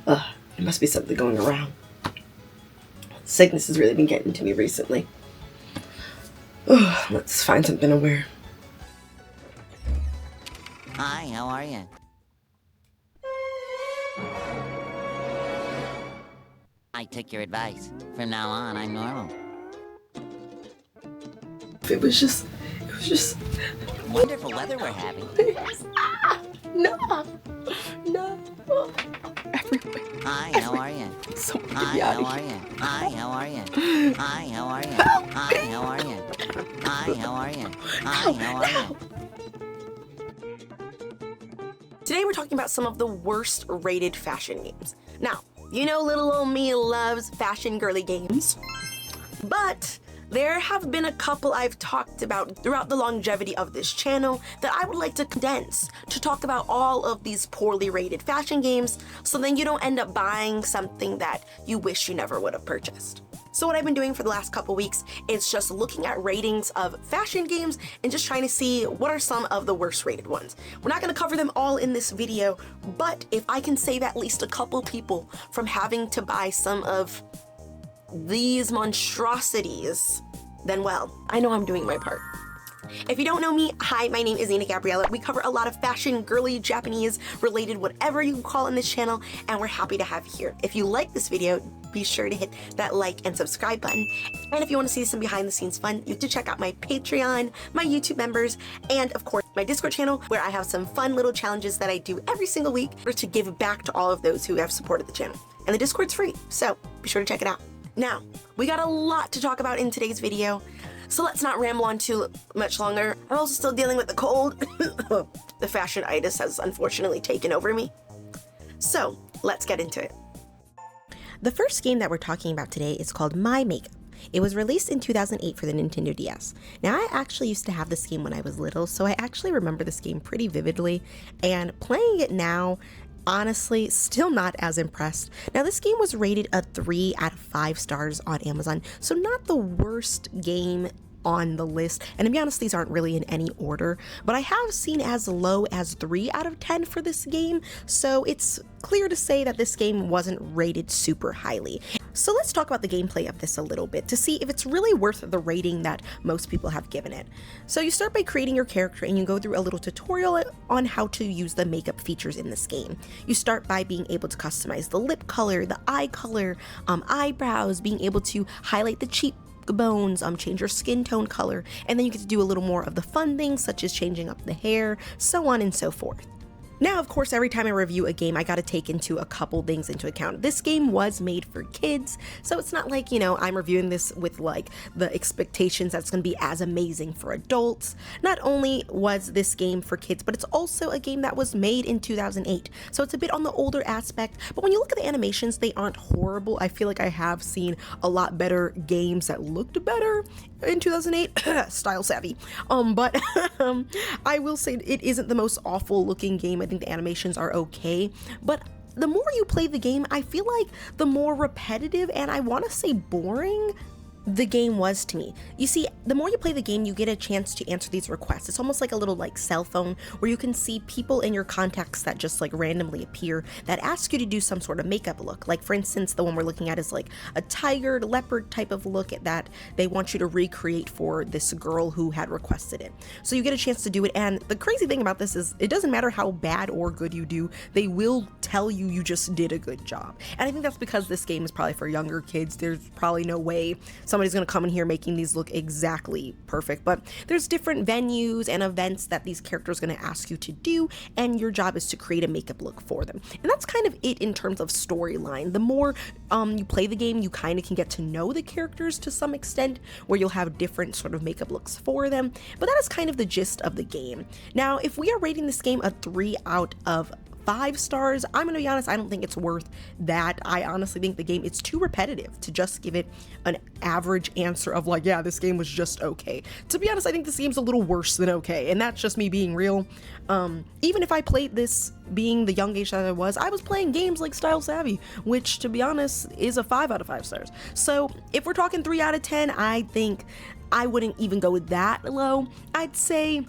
It must be something going around. Sickness has really been getting to me recently. Let's find something to wear. Hi, how are you? I took your advice. From now on, I'm normal. It was just... Wonderful weather we're having. No. Everywhere. Hi, how are you? Hi, how are you? Hi, how are you? Hi, how are you? Hi, how are you? Hi, how are you? Hi, how are you? Today we're talking about some of the worst rated fashion games. Now, you know little old me loves fashion girly games, but there have been a couple I've talked about throughout the longevity of this channel that I would like to condense to talk about all of these poorly rated fashion games, so then you don't end up buying something that you wish you never would have purchased. So what I've been doing for the last couple weeks is just looking at ratings of fashion games and just trying to see what are some of the worst rated ones. We're not going to cover them all in this video, but if I can save at least a couple people from having to buy some of these monstrosities, then well, I know I'm doing my part. If you don't know me, hi, my name is Nina Gabriella. We cover a lot of fashion, girly, Japanese, related, whatever you can call in this channel, and we're happy to have you here. If you like this video, be sure to hit that like and subscribe button. And if you want to see some behind the scenes fun, you have to check out my Patreon, my YouTube members, and of course, my Discord channel, where I have some fun little challenges that I do every single week to give back to all of those who have supported the channel. And the Discord's free, so be sure to check it out. Now, we got a lot to talk about in today's video, so let's not ramble on too much longer. I'm also still dealing with the cold. The fashion-itis has unfortunately taken over me. So, let's get into it. The first game that we're talking about today is called My Makeup. It was released in 2008 for the Nintendo DS. Now, I actually used to have this game when I was little, so I actually remember this game pretty vividly, and playing it now, honestly, still not as impressed. Now, this game was rated a 3 out of 5 stars on Amazon, so not the worst game on the list. And to be honest, these aren't really in any order, but I have seen as low as 3 out of 10 for this game, so it's clear to say that this game wasn't rated super highly. So let's talk about the gameplay of this a little bit to see if it's really worth the rating that most people have given it. So you start by creating your character and you go through a little tutorial on how to use the makeup features in this game. You start by being able to customize the lip color, the eye color, eyebrows, being able to highlight the cheekbones, change your skin tone color, and then you get to do a little more of the fun things such as changing up the hair, so on and so forth. Now, of course, every time I review a game, I gotta take into a couple things into account. This game was made for kids, so it's not like, you know, I'm reviewing this with like the expectations that's gonna be as amazing for adults. Not only was this game for kids, but it's also a game that was made in 2008, so it's a bit on the older aspect, but when you look at the animations, they aren't horrible. I feel like I have seen a lot better games that looked better in 2008, style savvy, but I will say it isn't the most awful looking game. I think the animations are okay, but the more you play the game, I feel like the more repetitive and I want to say boring the game was to me. You see, the more you play the game, you get a chance to answer these requests. It's almost like a little like cell phone where you can see people in your contacts that just like randomly appear that ask you to do some sort of makeup look. Like for instance, the one we're looking at is like a tiger leopard type of look that they want you to recreate for this girl who had requested it. So you get a chance to do it, and the crazy thing about this is it doesn't matter how bad or good you do, they will tell you you just did a good job. And I think that's because this game is probably for younger kids. There's probably no way somebody's gonna come in here making these look exactly perfect, but there's different venues and events that these characters are gonna ask you to do, and your job is to create a makeup look for them. And that's kind of it in terms of storyline. The more you play the game, you kind of can get to know the characters to some extent, where you'll have different sort of makeup looks for them, but that is kind of the gist of the game. Now, if we are rating this game a 3 out of 5 stars, I'm gonna be honest, I don't think it's worth that. I honestly think the game is too repetitive to just give it an average answer of like, yeah, this game was just okay. To be honest, I think this game's a little worse than okay, and that's just me being real. Even if I played this being the young age that I was playing games like Style Savvy, which to be honest is a 5 out of 5 stars. So if we're talking 3 out of 10, I think I wouldn't even go with that low. I'd say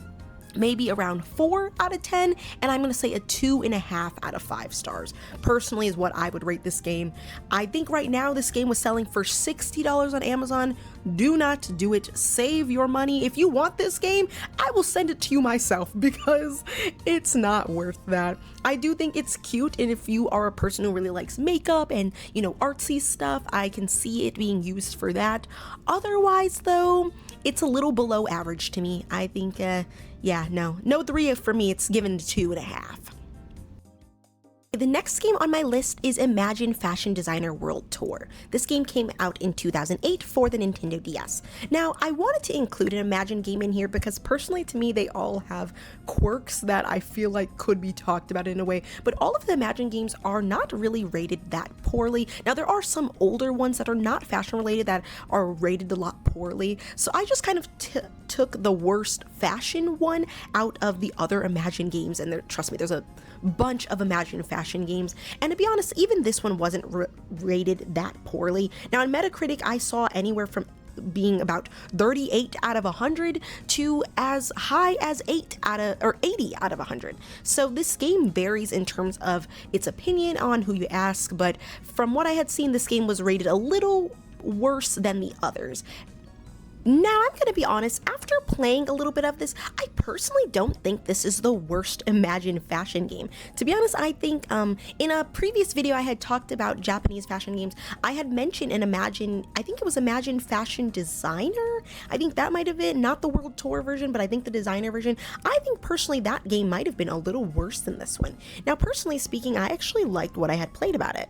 maybe around 4 out of 10, and I'm gonna say a 2.5 out of 5 stars. Personally is what I would rate this game. I think right now this game was selling for $60 on Amazon. Do not do it. Save your money. If you want this game, I will send it to you myself because it's not worth that. I do think it's cute, and if you are a person who really likes makeup and, you know, artsy stuff, I can see it being used for that. Otherwise though, it's a little below average to me. I think, yeah, no 3 for me. It's given 2.5. The next game on my list is Imagine Fashion Designer World Tour. This game came out in 2008 for the Nintendo DS. Now, I wanted to include an Imagine game in here because personally to me they all have quirks that I feel like could be talked about in a way, but all of the Imagine games are not really rated that poorly. Now, there are some older ones that are not fashion related that are rated a lot poorly, so I just kind of took the worst fashion one out of the other Imagine games, and trust me, there's a bunch of Imagine fashion games, and to be honest, even this one wasn't rated that poorly. Now, on Metacritic, I saw anywhere from being about 38 out of 100 to as high as 80 out of 100. So this game varies in terms of its opinion on who you ask, but from what I had seen, this game was rated a little worse than the others. Now, I'm going to be honest, after playing a little bit of this, I personally don't think this is the worst Imagine fashion game. To be honest, I think in a previous video I had talked about Japanese fashion games. I had mentioned an I think it was Imagine Fashion Designer. I think that might have been, not the World Tour version, but I think the designer version. I think personally that game might have been a little worse than this one. Now, personally speaking, I actually liked what I had played about it.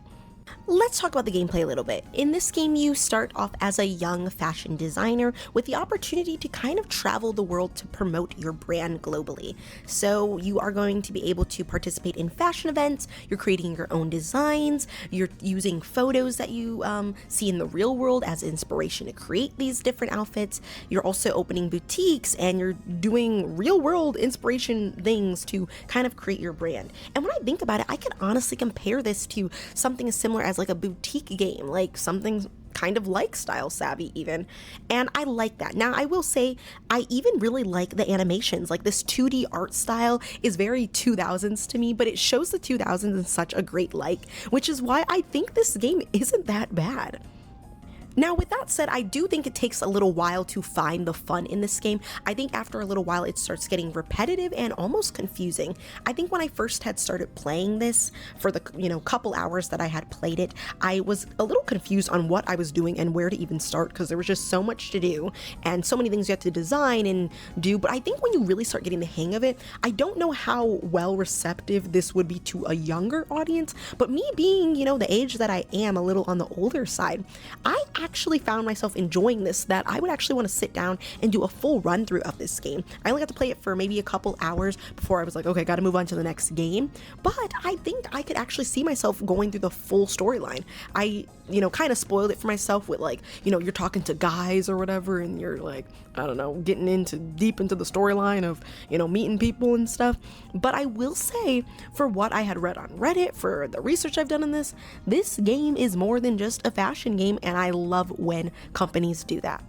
Let's talk about the gameplay a little bit. In this game, you start off as a young fashion designer with the opportunity to kind of travel the world to promote your brand globally. So you are going to be able to participate in fashion events, you're creating your own designs, you're using photos that you see in the real world as inspiration to create these different outfits. You're also opening boutiques and you're doing real world inspiration things to kind of create your brand. And when I think about it, I can honestly compare this to something as similar as like a boutique game, like something kind of like Style Savvy even, and I like that. Now, I will say I even really like the animations. Like, this 2D art style is very 2000s to me, but it shows the 2000s in such a great light, which is why I think this game isn't that bad. Now, with that said, I do think it takes a little while to find the fun in this game. I think after a little while it starts getting repetitive and almost confusing. I think when I first had started playing this, for the couple hours that I had played it, I was a little confused on what I was doing and where to even start, because there was just so much to do and so many things you have to design and do. But I think when you really start getting the hang of it, I don't know how well receptive this would be to a younger audience, but me being, the age that I am, a little on the older side, I actually found myself enjoying this, that I would actually want to sit down and do a full run through of this game. I only got to play it for maybe a couple hours before I was like, okay, gotta move on to the next game, but I think I could actually see myself going through the full storyline. I kind of spoiled it for myself with, like, you're talking to guys or whatever, and you're like, I don't know, getting deep into the storyline of, meeting people and stuff. But I will say, for what I had read on Reddit, for the research I've done on this game is more than just a fashion game, and I love when companies do that.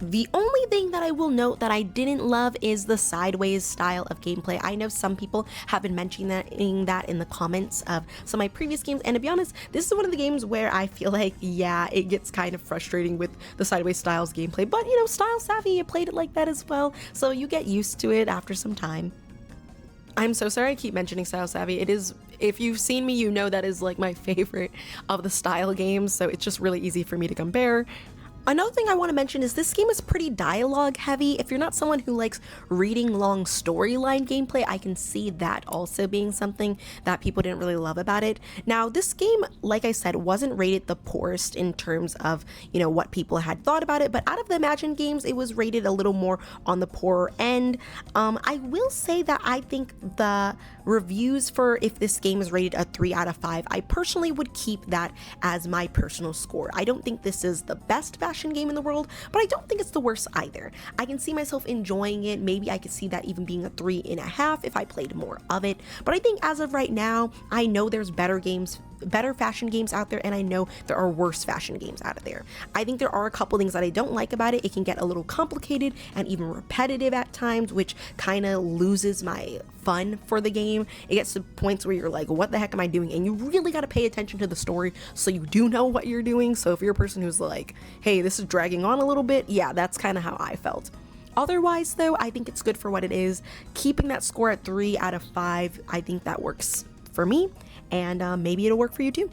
The only thing that I will note that I didn't love is the sideways style of gameplay. I know some people have been mentioning that in the comments of some of my previous games, and to be honest, this is one of the games where I feel like, yeah, it gets kind of frustrating with the sideways styles gameplay, but Style Savvy, you played it like that as well, so you get used to it after some time. I'm so sorry I keep mentioning Style Savvy. It is, if you've seen me, you know that is like my favorite of the style games, so it's just really easy for me to compare. Another thing I want to mention is this game is pretty dialogue heavy. If you're not someone who likes reading long storyline gameplay, I can see that also being something that people didn't really love about it. Now, this game, like I said, wasn't rated the poorest in terms of, what people had thought about it, but out of the Imagine games, it was rated a little more on the poorer end. I will say that I think the reviews for if this game is rated a 3 out of 5, I personally would keep that as my personal score. I don't think this is the best fashion game in the world, but I don't think it's the worst either. I can see myself enjoying it. Maybe I could see that even being a 3.5 if I played more of it. But I think as of right now, I know there's better games better fashion games out there, and I know there are worse fashion games out there. I think there are a couple things that I don't like about it. It can get a little complicated and even repetitive at times, which kind of loses my fun for the game. It gets to points where you're like, what the heck am I doing? And you really got to pay attention to the story so you do know what you're doing. So if you're a person who's like, hey, this is dragging on a little bit, yeah, that's kind of how I felt. Otherwise, though, I think it's good for what it is. Keeping that score at 3 out of 5, I think that works for me, and maybe it'll work for you too.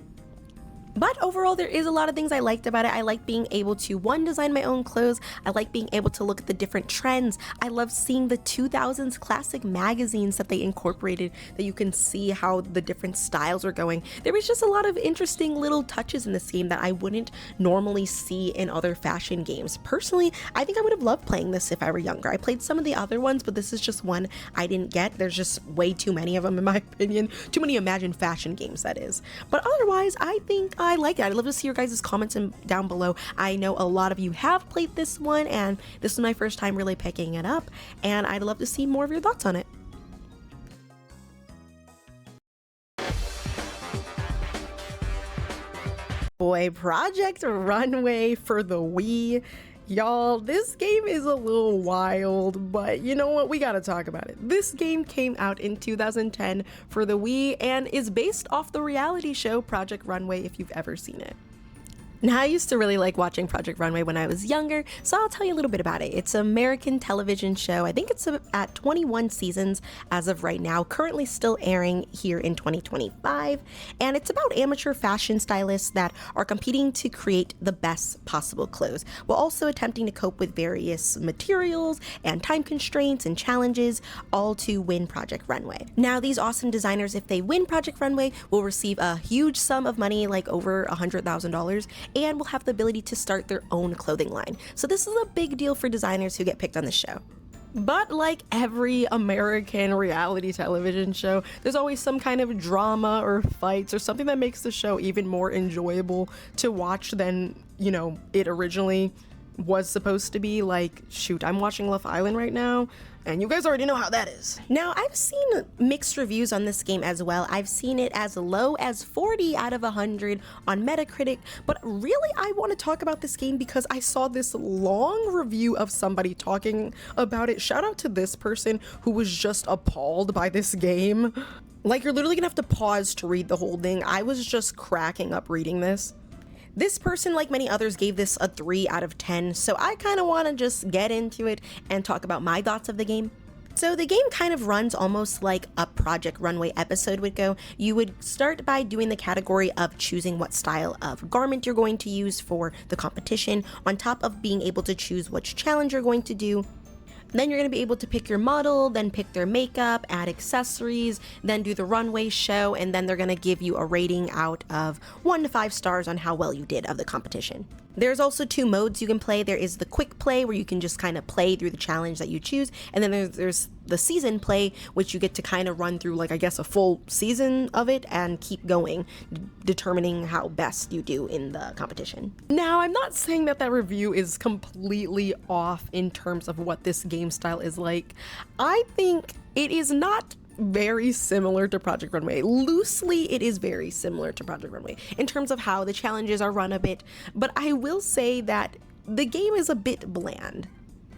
But overall, there is a lot of things I liked about it. I like being able to, one, design my own clothes. I like being able to look at the different trends. I love seeing the 2000s classic magazines that they incorporated, that you can see how the different styles are going. There was just a lot of interesting little touches in this game that I wouldn't normally see in other fashion games. Personally, I think I would have loved playing this if I were younger. I played some of the other ones, but this is just one I didn't get. There's just way too many of them, in my opinion. Too many Imagine fashion games, that is. But otherwise, I think I like it. I'd love to see your guys' comments down below. I know a lot of you have played this one, and this is my first time really picking it up, and I'd love to see more of your thoughts on it. Boy, Project Runway for the Wii. Y'all, this game is a little wild, but you know what? We gotta talk about it. This game came out in 2010 for the Wii and is based off the reality show Project Runway, if you've ever seen it. Now, I used to really like watching Project Runway when I was younger, so I'll tell you a little bit about it. It's an American television show. I think it's at 21 seasons as of right now, currently still airing here in 2025, and it's about amateur fashion stylists that are competing to create the best possible clothes, while also attempting to cope with various materials and time constraints and challenges, all to win Project Runway. Now, these awesome designers, if they win Project Runway, will receive a huge sum of money, like over $100,000, and will have the ability to start their own clothing line. So this is a big deal for designers who get picked on the show. But like every American reality television show, there's always some kind of drama or fights or something that makes the show even more enjoyable to watch than, you know, it originally was supposed to be. Like, shoot, I'm watching Love Island right now, and you guys already know how that is. Now, I've seen mixed reviews on this game as well. I've seen it as low as 40 out of 100 on Metacritic, but really I want to talk about this game because I saw this long review of somebody talking about it. Shout out to this person who was just appalled by this game. Like, you're literally gonna have to pause to read the whole thing. I was just cracking up reading this. This person, like many others, gave this a 3 out of 10, so I kind of want to just get into it and talk about my thoughts of the game. So the game kind of runs almost like a Project Runway episode would go. You would start by doing the category of choosing what style of garment you're going to use for the competition, on top of being able to choose which challenge you're going to do. Then you're going to be able to pick your model, then pick their makeup, add accessories, then do the runway show, and then they're going to give you a rating out of 1 to 5 stars on how well you did of the competition. There's also 2 modes you can play. There is the quick play, where you can just kind of play through the challenge that you choose, and then there's the season play, which you get to kind of run through, like, I guess, a full season of it and keep going, determining how best you do in the competition. Now, I'm not saying that review is completely off in terms of what this game style is like. I think it is not very similar to Project Runway. Loosely, it is very similar to Project Runway in terms of how the challenges are run a bit, but I will say that the game is a bit bland.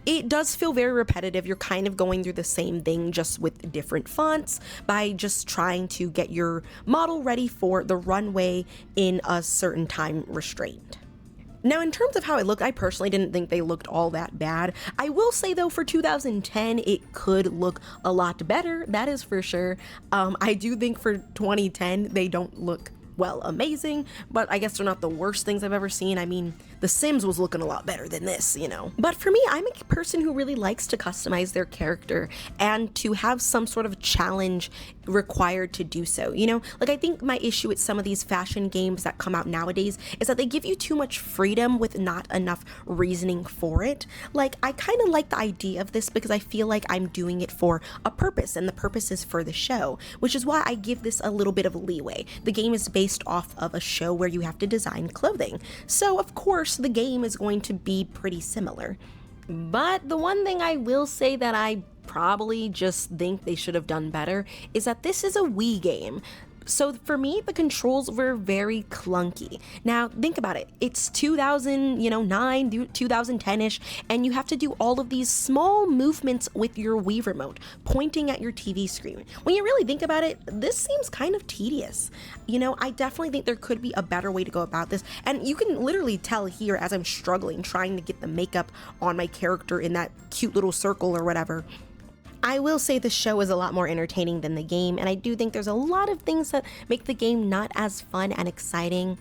It does feel very repetitive. You're kind of going through the same thing, just with different fonts, by just trying to get your model ready for the runway in a certain time restraint. Now, in terms of how it looked, I personally didn't think they looked all that bad. I will say, though, for 2010, it could look a lot better, that is for sure. I do think for 2010, they don't look, well, amazing, but I guess they're not the worst things I've ever seen. I mean, The Sims was looking a lot better than this, you know. But for me, I'm a person who really likes to customize their character and to have some sort of challenge required to do so, you know? Like, I think my issue with some of these fashion games that come out nowadays is that they give you too much freedom with not enough reasoning for it. Like, I kind of like the idea of this because I feel like I'm doing it for a purpose, and the purpose is for the show, which is why I give this a little bit of leeway. The game is based off of a show where you have to design clothing, so of course the game is going to be pretty similar. But the one thing I will say that I probably just think they should have done better is that this is a Wii game. So for me, the controls were very clunky. Now, think about it. It's 2009, 2010-ish, and you have to do all of these small movements with your Wii remote, pointing at your TV screen. When you really think about it, this seems kind of tedious. I definitely think there could be a better way to go about this, and you can literally tell here as I'm struggling, trying to get the makeup on my character in that cute little circle or whatever. I will say the show is a lot more entertaining than the game, and I do think there's a lot of things that make the game not as fun and exciting.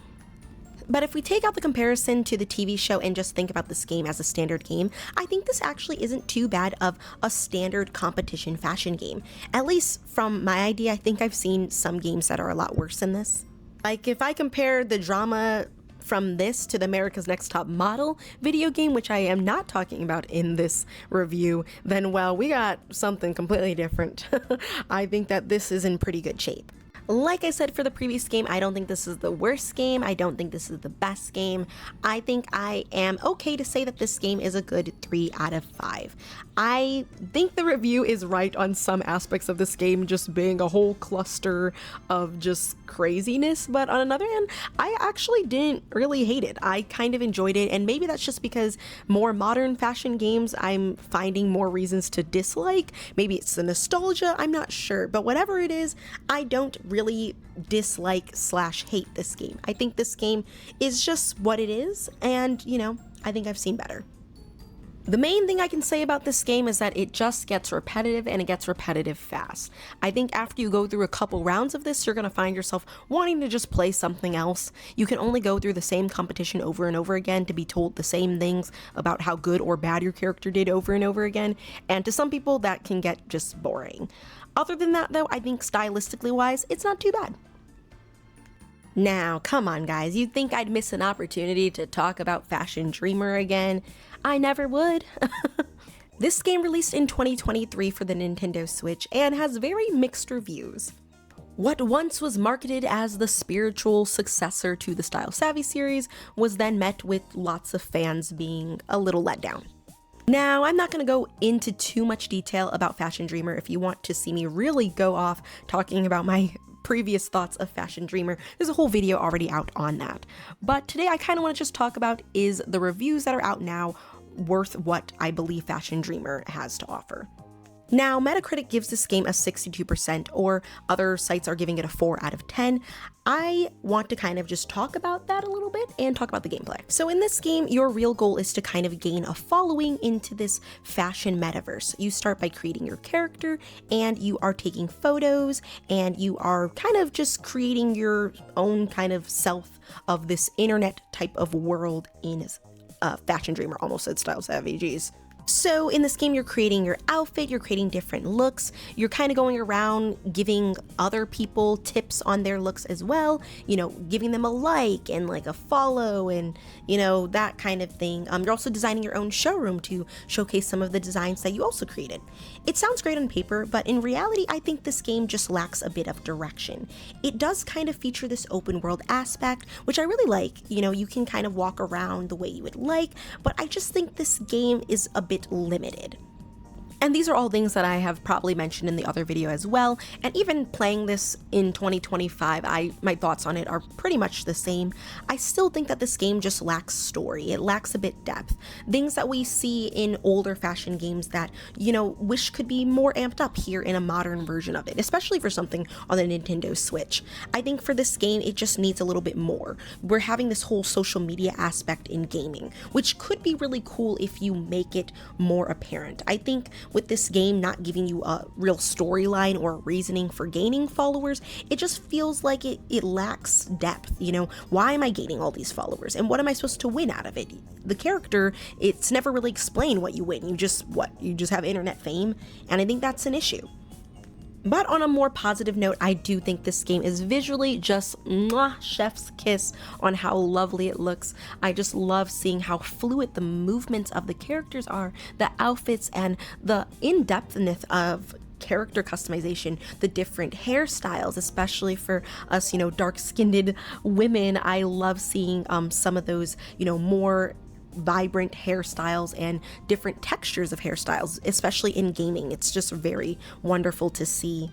But if we take out the comparison to the TV show and just think about this game as a standard game, I think this actually isn't too bad of a standard competition fashion game. At least from my idea, I think I've seen some games that are a lot worse than this. Like if I compare the drama from this to the America's Next Top Model video game, which I am not talking about in this review, then well, we got something completely different. I think that this is in pretty good shape. Like I said for the previous game, I don't think this is the worst game. I don't think this is the best game. I think I am okay to say that this game is a good 3 out of 5. I think the review is right on some aspects of this game just being a whole cluster of just craziness, but on another hand, I actually didn't really hate it. I kind of enjoyed it, and maybe that's just because more modern fashion games I'm finding more reasons to dislike. Maybe it's the nostalgia, I'm not sure, but whatever it is, I don't really dislike / hate this game. I think this game is just what it is, and I think I've seen better. The main thing I can say about this game is that it just gets repetitive, and it gets repetitive fast. I think after you go through a couple rounds of this, you're going to find yourself wanting to just play something else. You can only go through the same competition over and over again to be told the same things about how good or bad your character did over and over again, and to some people that can get just boring. Other than that though, I think stylistically wise, it's not too bad. Now, come on guys, you'd think I'd miss an opportunity to talk about Fashion Dreamer again. I never would. This game released in 2023 for the Nintendo Switch and has very mixed reviews. What once was marketed as the spiritual successor to the Style Savvy series was then met with lots of fans being a little let down. Now, I'm not going to go into too much detail about Fashion Dreamer. If you want to see me really go off talking about my previous thoughts of Fashion Dreamer, there's a whole video already out on that. But today I kind of want to just talk about, is the reviews that are out now worth what I believe Fashion Dreamer has to offer? Now, Metacritic gives this game a 62%, or other sites are giving it a 4 out of 10. I want to kind of just talk about that a little bit and talk about the gameplay. So in this game, your real goal is to kind of gain a following into this fashion metaverse. You start by creating your character, and you are taking photos, and you are kind of just creating your own kind of self of this internet type of world in Fashion Dreamer. Almost said Style Savvy, geez. So in this game, you're creating your outfit, you're creating different looks, you're kind of going around giving other people tips on their looks as well, giving them a like and like a follow and, that kind of thing. You're also designing your own showroom to showcase some of the designs that you also created. It sounds great on paper, but in reality, I think this game just lacks a bit of direction. It does kind of feature this open world aspect, which I really like. You can kind of walk around the way you would like, but I just think this game is a bit limited. And these are all things that I have probably mentioned in the other video as well, and even playing this in 2025, my thoughts on it are pretty much the same. I still think that this game just lacks story. It lacks a bit depth. Things that we see in older fashion games that, wish could be more amped up here in a modern version of it, especially for something on the Nintendo Switch. I think for this game, it just needs a little bit more. We're having this whole social media aspect in gaming, which could be really cool if you make it more apparent. I think with this game not giving you a real storyline or reasoning for gaining followers, it just feels like it lacks depth. Why am I gaining all these followers and what am I supposed to win out of it? The character, it's never really explained what you win. You just have internet fame, and I think that's an issue. But on a more positive note, I do think this game is visually just chef's kiss on how lovely it looks. I just love seeing how fluid the movements of the characters are, the outfits, and the in-depthness of character customization, the different hairstyles, especially for us, dark-skinned women. I love seeing some of those, more vibrant hairstyles and different textures of hairstyles, especially in gaming. It's just very wonderful to see.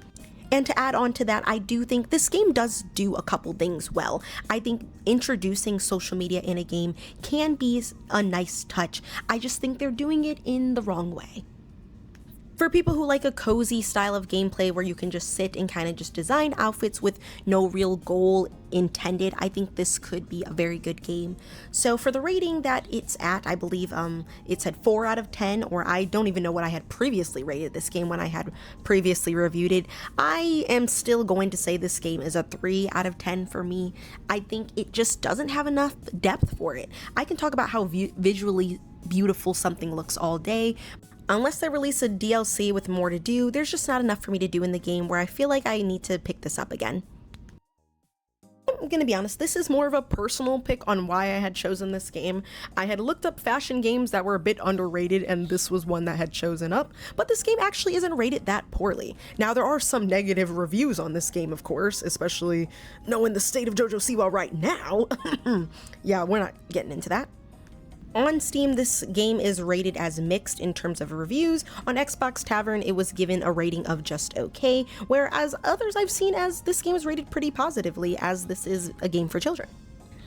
And to add on to that, I do think this game does do a couple things well. I think introducing social media in a game can be a nice touch. I just think they're doing it in the wrong way. For people who like a cozy style of gameplay where you can just sit and kind of just design outfits with no real goal intended, I think this could be a very good game. So for the rating that it's at, I believe it's at 4 out of 10, or I don't even know what I had previously rated this game when I had previously reviewed it. I am still going to say this game is a 3 out of 10 for me. I think it just doesn't have enough depth for it. I can talk about how visually beautiful something looks all day. Unless they release a DLC with more to do, there's just not enough for me to do in the game where I feel like I need to pick this up again. I'm gonna be honest, this is more of a personal pick on why I had chosen this game. I had looked up fashion games that were a bit underrated, and this was one that had chosen up, but this game actually isn't rated that poorly. Now, there are some negative reviews on this game, of course, especially knowing the state of Jojo Siwa right now. Yeah, we're not getting into that. On Steam, this game is rated as mixed in terms of reviews. On Xbox Tavern, it was given a rating of just okay, whereas others I've seen as this game is rated pretty positively, as this is a game for children.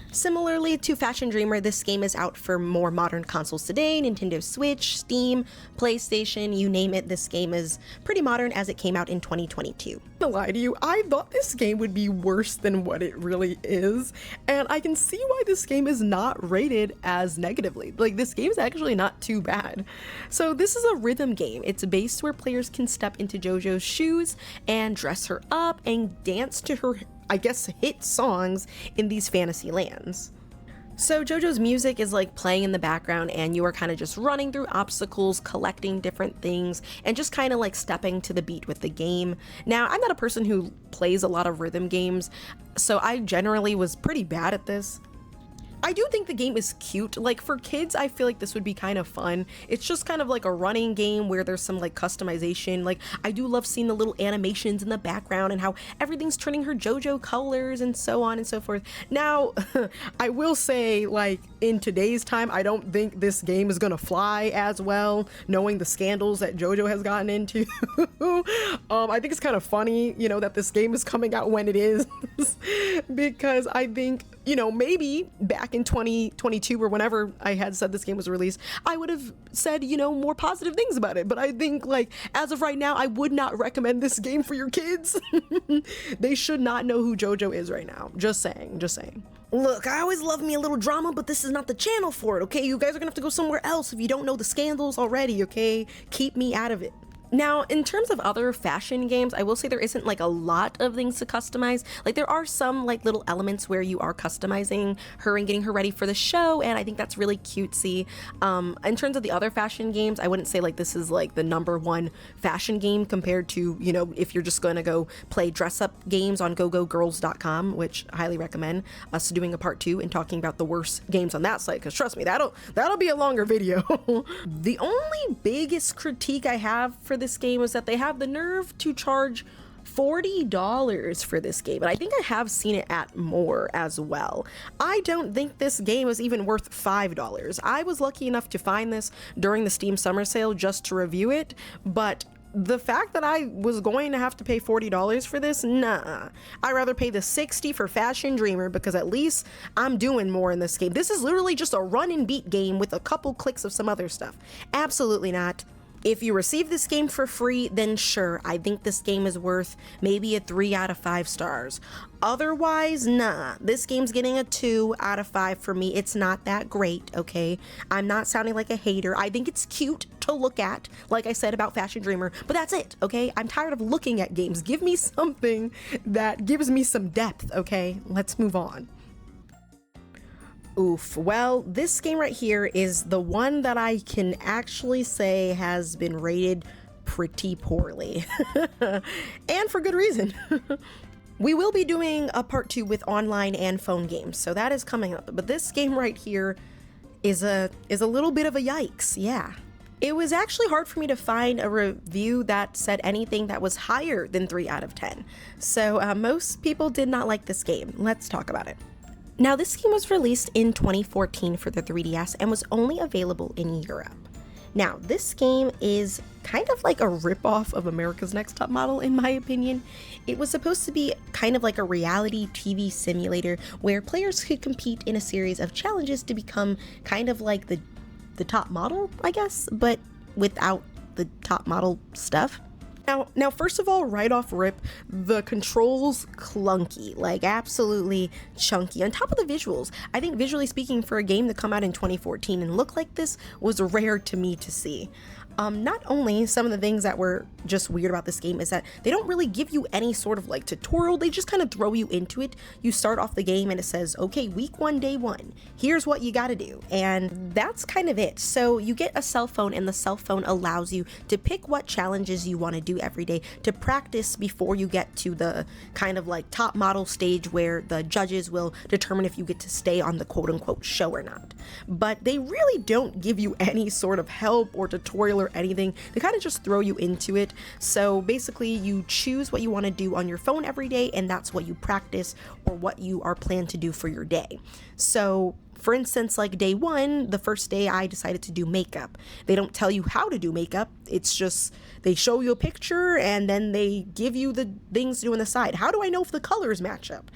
Similarly to Fashion Dreamer, this game is out for more modern consoles today: Nintendo Switch, Steam, PlayStation, you name it. This game is pretty modern as it came out in 2022. To lie to you, I thought this game would be worse than what it really is, and I can see why this game is not rated as negatively. Like, this game's actually not too bad. So this is a rhythm game. It's based where players can step into JoJo's shoes and dress her up and dance to her, I guess, hit songs in these fantasy lands. So JoJo's music is like playing in the background, and you are kind of just running through obstacles, collecting different things, and just kind of like stepping to the beat with the game. Now, I'm not a person who plays a lot of rhythm games, so I generally was pretty bad at this. I do think the game is cute. Like, for kids, I feel like this would be kind of fun. It's just kind of like a running game where there's some like customization. Like, I do love seeing the little animations in the background and how everything's turning her JoJo colors and so on and so forth. Now, I will say, like, in today's time, I don't think this game is gonna fly as well, knowing the scandals that JoJo has gotten into. I think it's kind of funny, you know, that this game is coming out when it is, because I think, you know, maybe back in 2022 or whenever I had said this game was released, I would have said, you know, more positive things about it. But I think, like, as of right now, I would not recommend this game for your kids. They should not know who JoJo is right now. Just saying, just saying. Look, I always love me a little drama, but this is not the channel for it, okay? You guys are gonna have to go somewhere else if you don't know the scandals already, okay? Keep me out of it. Now, in terms of other fashion games, I will say there isn't like a lot of things to customize. Like, there are some like little elements where you are customizing her and getting her ready for the show, and I think that's really cutesy. In terms of the other fashion games, I wouldn't say like this is like the #1 fashion game compared to, you know, if you're just going to go play dress up games on gogogirls.com, which I highly recommend us doing a part 2 and talking about the worst games on that site, because trust me, that'll be a longer video. The only biggest critique I have for this game is that they have the nerve to charge $40 for this game, and I think I have seen it at more as well. I don't think this game is even worth $5. I was lucky enough to find this during the Steam summer sale just to review it, but the fact that I was going to have to pay $40 for this, nah. I'd rather pay the $60 for Fashion Dreamer, because at least I'm doing more in this game. This is literally just a run and beat game with a couple clicks of some other stuff. Absolutely not. If you receive this game for free, then sure, I think this game is worth maybe a 3 out of 5 stars. Otherwise, nah, this game's getting a 2 out of 5 for me. It's not that great, okay? I'm not sounding like a hater. I think it's cute to look at, like I said about Fashion Dreamer, but that's it, okay? I'm tired of looking at games. Give me something that gives me some depth, okay? Let's move on. Oof. Well, this game right here is the one that I can actually say has been rated pretty poorly. And for good reason. We will be doing a part 2 with online and phone games, so that is coming up. But this game right here is a little bit of a yikes, yeah. It was actually hard for me to find a review that said anything that was higher than 3 out of 10. So most people did not like this game. Let's talk about it. Now, this game was released in 2014 for the 3DS and was only available in Europe. Now, this game is kind of like a ripoff of America's Next Top Model, in my opinion. It was supposed to be kind of like a reality TV simulator where players could compete in a series of challenges to become kind of like the top model, I guess, but without the top model stuff. Now, first of all, right off rip, the controls clunky, like absolutely chunky. On top of the visuals, I think visually speaking, for a game to come out in 2014 and look like this was rare to me to see. Not only some of the things that were just weird about this game is that they don't really give you any sort of like tutorial, they just kind of throw you into it. You start off the game and it says, okay, week 1, day 1, here's what you gotta do. And that's kind of it. So you get a cell phone and the cell phone allows you to pick what challenges you wanna do every day to practice before you get to the kind of like top model stage where the judges will determine if you get to stay on the quote unquote show or not. But they really don't give you any sort of help or tutorial or anything. They kind of just throw you into it. So basically you choose what you want to do on your phone every day, and that's what you practice or what you are planned to do for your day. So for instance, like day 1, the first day I decided to do makeup. They don't tell you how to do makeup. It's just they show you a picture and then they give you the things to do on the side. How do I know if the colors match up?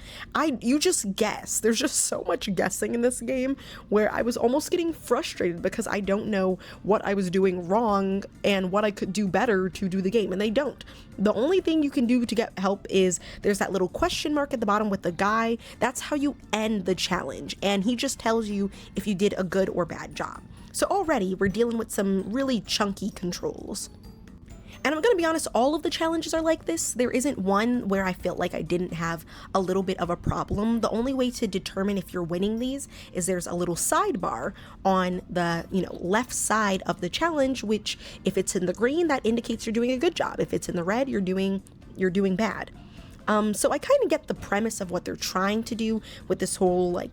You just guess. There's just so much guessing in this game where I was almost getting frustrated because I don't know what I was doing wrong and what I could do better to do the game, and they don't. The only thing you can do to get help is there's that little question mark at the bottom with the guy. That's how you end the challenge, and he just tells you if you did a good or bad job. So already we're dealing with some really chunky controls. And I'm gonna be honest, all of the challenges are like this. There isn't one where I felt like I didn't have a little bit of a problem. The only way to determine if you're winning these is there's a little sidebar on the left side of the challenge, which if it's in the green, that indicates you're doing a good job. If it's in the red, you're doing bad. So I kind of get the premise of what they're trying to do with this whole, like,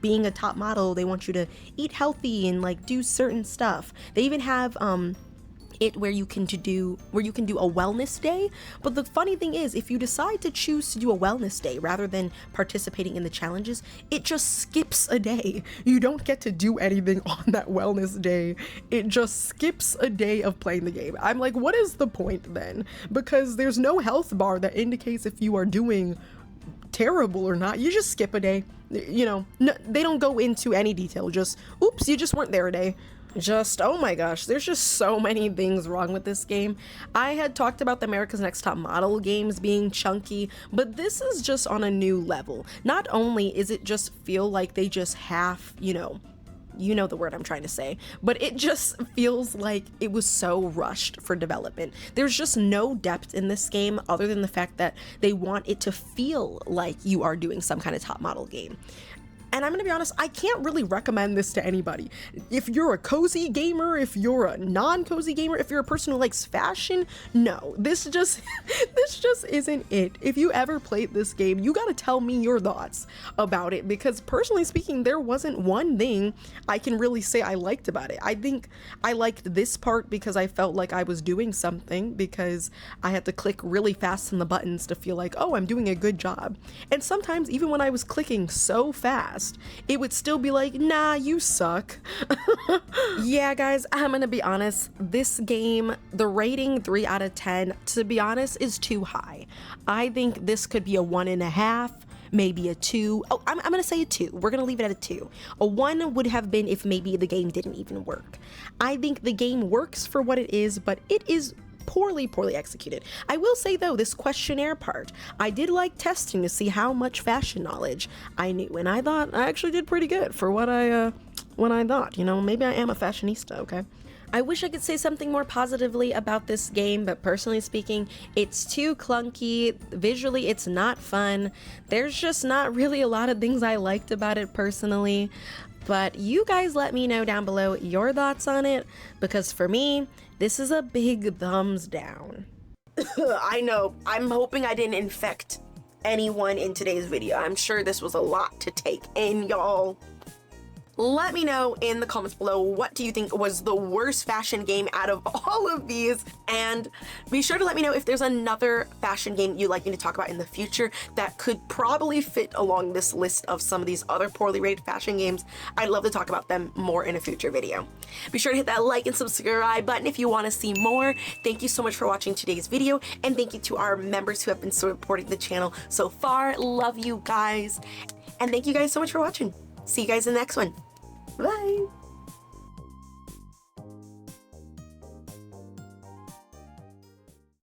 being a top model. They want you to eat healthy and like do certain stuff. They even have where you can do a wellness day. But the funny thing is, if you decide to choose to do a wellness day rather than participating in the challenges, it just skips a day. You don't get to do anything on that wellness day. It just skips a day of playing the game. I'm like, what is the point then? Because there's no health bar that indicates if you are doing terrible or not. You just skip a day. No, they don't go into any detail. Just, oops, you just weren't there a day. Oh my gosh, there's just so many things wrong with this game. I had talked about the America's Next Top Model games being chunky, but this is just on a new level. Not only is it just feel like they just have, you know the word I'm trying to say, but it just feels like it was so rushed for development. There's just no depth in this game other than the fact that they want it to feel like you are doing some kind of top model game. And I'm gonna be honest, I can't really recommend this to anybody. If you're a cozy gamer, if you're a non-cozy gamer, if you're a person who likes fashion, no, this just isn't it. If you ever played this game, you gotta tell me your thoughts about it, because personally speaking, there wasn't one thing I can really say I liked about it. I think I liked this part because I felt like I was doing something, because I had to click really fast on the buttons to feel like, oh, I'm doing a good job. And sometimes even when I was clicking so fast, it would still be like, nah, you suck. Yeah, guys, I'm gonna be honest. This game, the rating 3 out of 10, to be honest, is too high. I think this could be a 1.5, maybe a 2. Oh, I'm gonna say a 2. We're gonna leave it at a 2. A 1 would have been if maybe the game didn't even work. I think the game works for what it is, but it is poorly executed. I will say though, this questionnaire part, I did like testing to see how much fashion knowledge I knew, and I thought I actually did pretty good for what I thought. Maybe I am a fashionista, okay? I wish I could say something more positively about this game, but personally speaking, it's too clunky. Visually, it's not fun. There's just not really a lot of things I liked about it personally. But you guys let me know down below your thoughts on it, because for me, this is a big thumbs down. I know, I'm hoping I didn't infect anyone in today's video. I'm sure this was a lot to take in, y'all. let me know in the comments below, what do you think was the worst fashion game out of all of these? And be sure to let me know if there's another fashion game you'd like me to talk about in the future that could probably fit along this list of some of these other poorly rated fashion games. I'd love to talk about them more in a future video. Be sure to hit that like and subscribe button if you want to see more. Thank you so much for watching today's video, and thank you to our members who have been supporting the channel so far. Love you guys, and thank you guys so much for watching. See you guys in the next one. Bye.